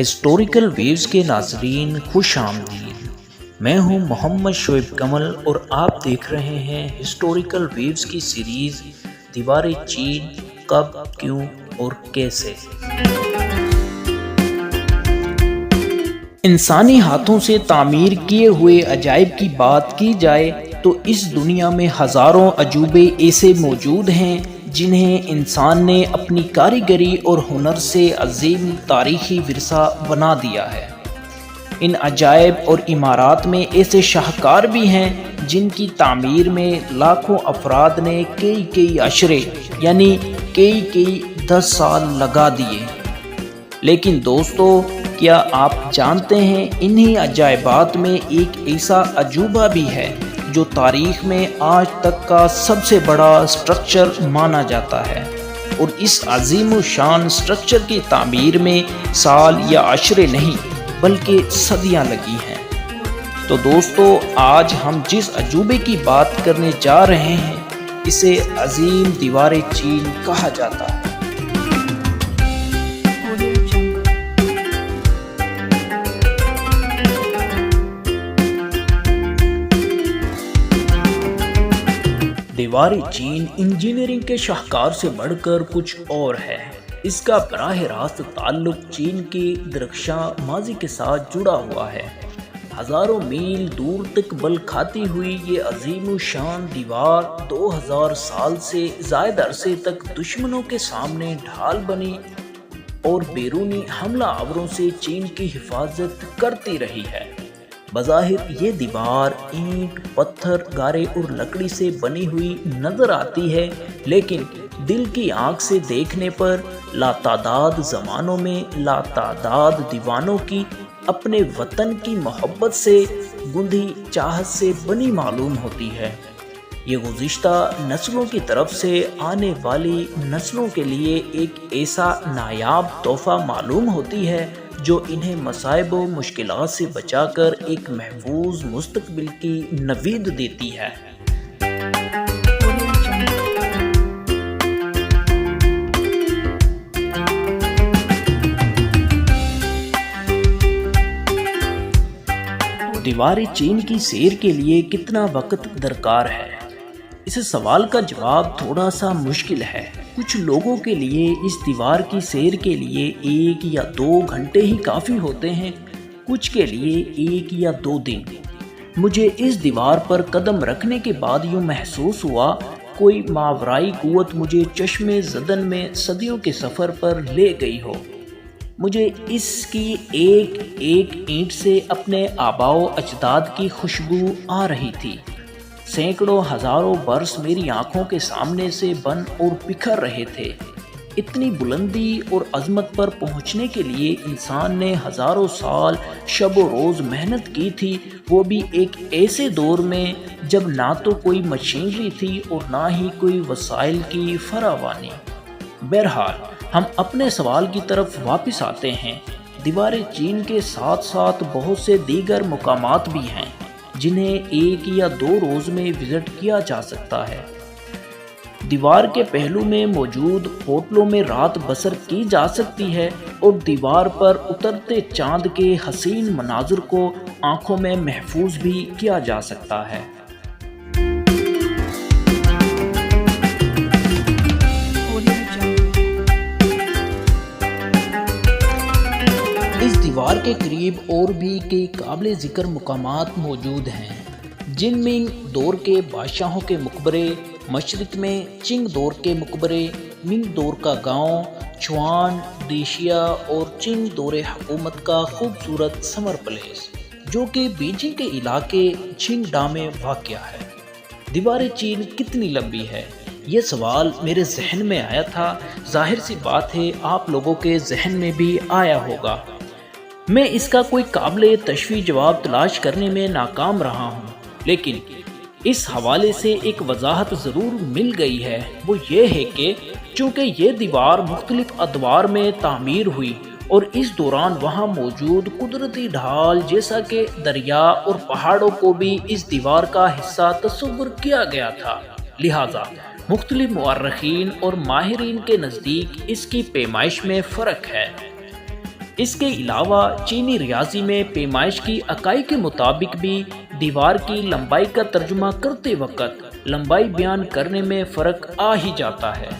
Historical views کے ناظرین خوش آمدید۔ میں ہوں محمد شعیب کمل اور آپ دیکھ رہے ہیں ہسٹوریکل ویوز کی سیریز دیوار چین کب، کیوں اور کیسے۔ انسانی ہاتھوں سے تعمیر کیے ہوئے عجائب کی بات کی جائے تو اس دنیا میں ہزاروں عجوبے ایسے موجود ہیں جنہیں انسان نے اپنی کاریگری اور ہنر سے عظیم تاریخی ورثہ بنا دیا ہے۔ ان عجائب اور عمارات میں ایسے شاہکار بھی ہیں جن کی تعمیر میں لاکھوں افراد نے کئی عشرے یعنی کئی 10 سال لگا دیے۔ لیکن دوستو، کیا آپ جانتے ہیں انہی عجائبات میں ایک ایسا عجوبہ بھی ہے جو تاریخ میں آج تک کا سب سے بڑا سٹرکچر مانا جاتا ہے، اور اس عظیم و شان سٹرکچر کی تعمیر میں سال یا عشرے نہیں بلکہ صدیاں لگی ہیں۔ تو دوستو، آج ہم جس عجوبے کی بات کرنے جا رہے ہیں اسے عظیم دیوار چین کہا جاتا ہے۔ دیوار چین انجینئرنگ کے شاہکار سے بڑھ کر کچھ اور ہے۔ اس کا براہ راست تعلق چین کے درخشاں ماضی کے ساتھ جڑا ہوا ہے۔ ہزاروں میل دور تک بل کھاتی ہوئی یہ عظیم و شان دیوار 2000 سال سے زائد عرصے تک دشمنوں کے سامنے ڈھال بنی اور بیرونی حملہ آوروں سے چین کی حفاظت کرتی رہی ہے۔ بظاہر یہ دیوار اینٹ، پتھر، گارے اور لکڑی سے بنی ہوئی نظر آتی ہے، لیکن دل کی آنکھ سے دیکھنے پر لاتعداد زمانوں میں لاتعداد دیوانوں کی اپنے وطن کی محبت سے گندھی چاہت سے بنی معلوم ہوتی ہے۔ یہ گزشتہ نسلوں کی طرف سے آنے والی نسلوں کے لیے ایک ایسا نایاب تحفہ معلوم ہوتی ہے جو انہیں مصائب و مشکلات سے بچا کر ایک محفوظ مستقبل کی نوید دیتی ہے۔ دیوار چین کی سیر کے لیے کتنا وقت درکار ہے؟ اس سوال کا جواب تھوڑا سا مشکل ہے۔ کچھ لوگوں کے لیے اس دیوار کی سیر کے لیے 1 یا 2 گھنٹے ہی کافی ہوتے ہیں، کچھ کے لیے 1 یا 2 دن۔ مجھے اس دیوار پر قدم رکھنے کے بعد یوں محسوس ہوا کوئی ماورائی قوت مجھے چشم زدن میں صدیوں کے سفر پر لے گئی ہو۔ مجھے اس کی ایک اینٹ سے اپنے آباء و اجداد کی خوشبو آ رہی تھی۔ سینکڑوں ہزاروں برس میری آنکھوں کے سامنے سے بن اور بکھر رہے تھے۔ اتنی بلندی اور عظمت پر پہنچنے کے لیے انسان نے ہزاروں سال شب و روز محنت کی تھی، وہ بھی ایک ایسے دور میں جب نہ تو کوئی مشینری تھی اور نہ ہی کوئی وسائل کی فراوانی۔ بہرحال ہم اپنے سوال کی طرف واپس آتے ہیں۔ دیوار چین کے ساتھ ساتھ بہت سے دیگر مقامات بھی ہیں جنہیں 1 یا 2 روز میں وزٹ کیا جا سکتا ہے۔ دیوار کے پہلو میں موجود ہوٹلوں میں رات بسر کی جا سکتی ہے اور دیوار پر اترتے چاند کے حسین مناظر کو آنکھوں میں محفوظ بھی کیا جا سکتا ہے۔ اس دیوار کے قریب اور بھی کئی قابل ذکر مقامات موجود ہیں، جن میں دور کے بادشاہوں کے مقبرے، مشرق میں چنگ دور کے مقبرے، منگ دور کا گاؤں چوان دیشیا اور چنگ دور حکومت کا خوبصورت سمر پلیس جو کہ بیجنگ کے علاقے چنگڈا میں واقع ہے۔ دیوار چین کتنی لمبی ہے؟ یہ سوال میرے ذہن میں آیا تھا، ظاہر سی بات ہے آپ لوگوں کے ذہن میں بھی آیا ہوگا۔ میں اس کا کوئی قابل تشفیع جواب تلاش کرنے میں ناکام رہا ہوں، لیکن اس حوالے سے ایک وضاحت ضرور مل گئی ہے، وہ یہ ہے کہ چونکہ یہ دیوار مختلف ادوار میں تعمیر ہوئی اور اس دوران وہاں موجود قدرتی ڈھال جیسا کہ دریا اور پہاڑوں کو بھی اس دیوار کا حصہ تصور کیا گیا تھا، لہٰذا مختلف مورخین اور ماہرین کے نزدیک اس کی پیمائش میں فرق ہے۔ اس کے علاوہ چینی ریاضی میں پیمائش کی اکائی کے مطابق بھی دیوار کی لمبائی کا ترجمہ کرتے وقت لمبائی بیان کرنے میں فرق آ ہی جاتا ہے۔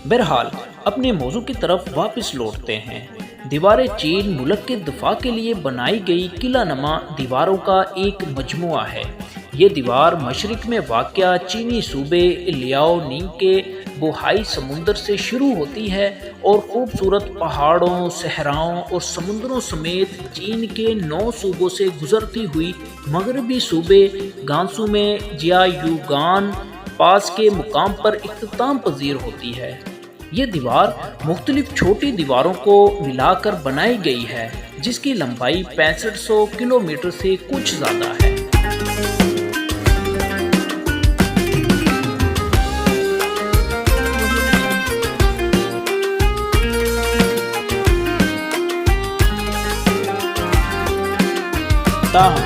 بہرحال اپنے موضوع کی طرف واپس لوٹتے ہیں۔ دیوار چین ملک کے دفاع کے لیے بنائی گئی قلعہ نما دیواروں کا ایک مجموعہ ہے۔ یہ دیوار مشرق میں واقع چینی صوبے لیاؤ ننگ کے بوہائی سمندر سے شروع ہوتی ہے اور خوبصورت پہاڑوں، صحراؤں اور سمندروں سمیت چین کے 9 صوبوں سے گزرتی ہوئی مغربی صوبے گانسو میں جیایوگان پاس کے مقام پر اختتام پذیر ہوتی ہے۔ یہ دیوار مختلف چھوٹی دیواروں کو ملا کر بنائی گئی ہے جس کی لمبائی 6500 کلومیٹر سے کچھ زیادہ ہے۔ تاہم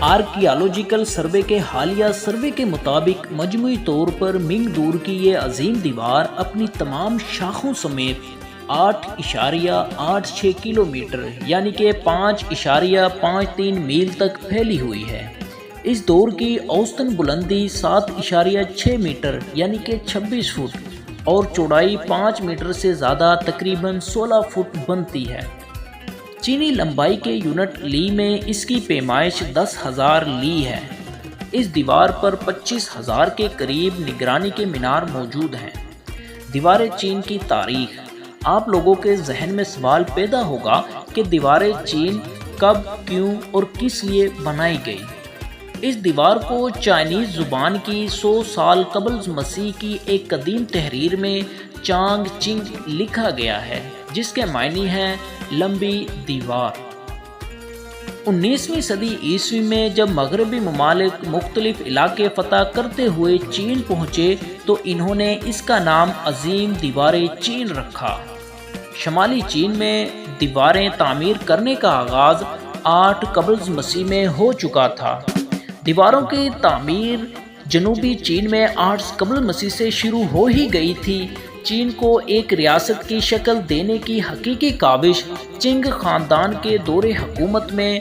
آرکیالوجیکل سروے کے حالیہ سروے کے مطابق مجموعی طور پر منگ دور کی یہ عظیم دیوار اپنی تمام شاخوں سمیت 8.86 کلومیٹر یعنی کہ 5.53 میل تک پھیلی ہوئی ہے۔ اس دور کی اوسطن بلندی 7.6 میٹر یعنی کہ 26 فٹ اور چوڑائی 5 میٹر سے زیادہ تقریباً 16 فٹ بنتی ہے۔ چینی لمبائی کے یونٹ لی میں اس کی پیمائش 10,000 لی ہے۔ اس دیوار پر 25,000 کے قریب نگرانی کے مینار موجود ہیں۔ دیوار چین کی تاریخ۔ آپ لوگوں کے ذہن میں سوال پیدا ہوگا کہ دیوار چین کب، کیوں اور کس لیے بنائی گئی۔ اس دیوار کو چائنیز زبان کی 100 سال قبل مسیح کی ایک قدیم تحریر میں چانگ چنگ لکھا گیا ہے جس کے معنی ہیں لمبی دیوار۔ 19ویں صدی عیسوی میں جب مغربی ممالک مختلف علاقے فتح کرتے ہوئے چین پہنچے تو انہوں نے اس کا نام عظیم دیوار چین رکھا۔ شمالی چین میں دیواریں تعمیر کرنے کا آغاز 8 قبل مسیح میں ہو چکا تھا۔ دیواروں کی تعمیر جنوبی چین میں 8 قبل مسیح سے شروع ہو ہی گئی تھی۔ چین کو ایک ریاست کی شکل دینے کی حقیقی کاوش چنگ خاندان کے دور حکومت میں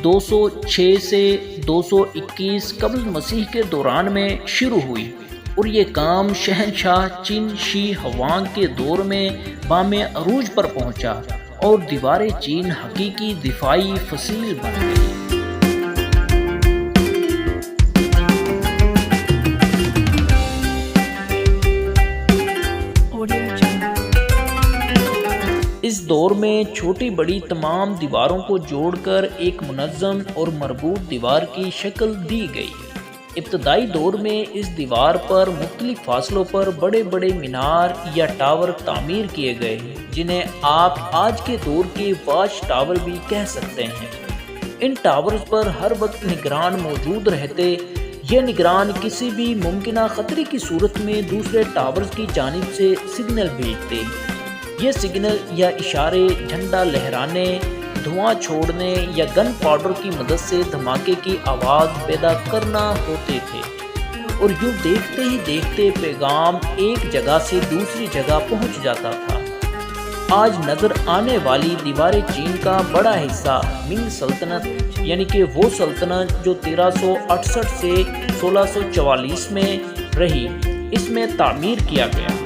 206 سے 221 قبل مسیح کے دوران میں شروع ہوئی اور یہ کام شہنشاہ چن شی ہوانگ کے دور میں بام عروج پر پہنچا اور دیوار چین حقیقی دفاعی فصیل بن گئی۔ اس دور میں چھوٹی بڑی تمام دیواروں کو جوڑ کر ایک منظم اور مربوط دیوار کی شکل دی گئی۔ ابتدائی دور میں اس دیوار پر مختلف فاصلوں پر بڑے بڑے مینار یا ٹاور تعمیر کیے گئے جنہیں آپ آج کے دور کے واچ ٹاور بھی کہہ سکتے ہیں۔ ان ٹاورز پر ہر وقت نگران موجود رہتے۔ یہ نگران کسی بھی ممکنہ خطرے کی صورت میں دوسرے ٹاورز کی جانب سے سگنل بھیجتے۔ یہ سگنل یا اشارے جھنڈا لہرانے، دھواں چھوڑنے یا گن پاؤڈر کی مدد سے دھماکے کی آواز پیدا کرنا ہوتے تھے اور یوں دیکھتے ہی دیکھتے پیغام ایک جگہ سے دوسری جگہ پہنچ جاتا تھا۔ آج نظر آنے والی دیوار چین کا بڑا حصہ منگ سلطنت یعنی کہ وہ سلطنت جو 1368 سے 1644 میں رہی، اس میں تعمیر کیا گیا۔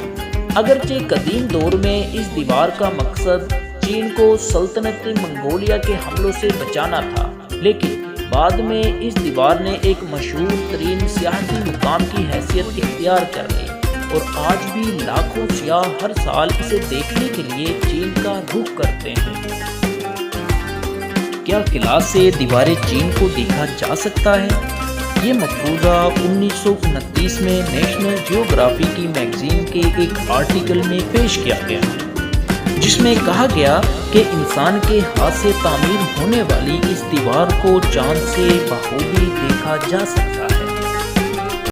اگرچہ قدیم دور میں اس دیوار کا مقصد چین کو سلطنت منگولیا کے حملوں سے بچانا تھا، لیکن بعد میں اس دیوار نے ایک مشہور ترین سیاحتی مقام کی حیثیت اختیار کر لی اور آج بھی لاکھوں سیاح ہر سال اسے دیکھنے کے لیے چین کا رخ کرتے ہیں۔ کیا قلعہ سے دیوار چین کو دیکھا جا سکتا ہے؟ یہ مفروضہ 1929 میں نیشنل جیوگرافی کی میگزین کے ایک آرٹیکل میں پیش کیا گیا جس میں کہا گیا کہ انسان کے ہاتھ سے تعمیر ہونے والی اس دیوار کو چاند سے بخوبی دیکھا جا سکتا ہے۔